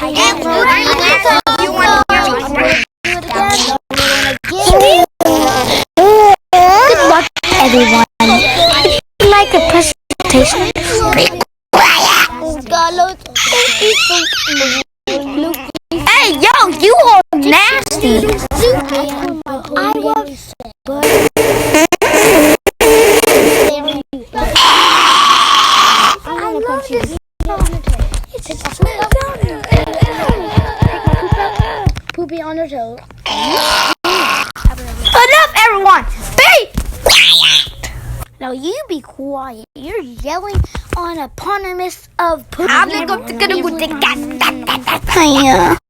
You want to hear me? Good luck, everyone. Would you like a presentation? Hey, yo, you are nasty. I love this. Poopy on her toe. Enough, everyone. Be quiet. Now you be quiet. You're yelling on eponymous of poop.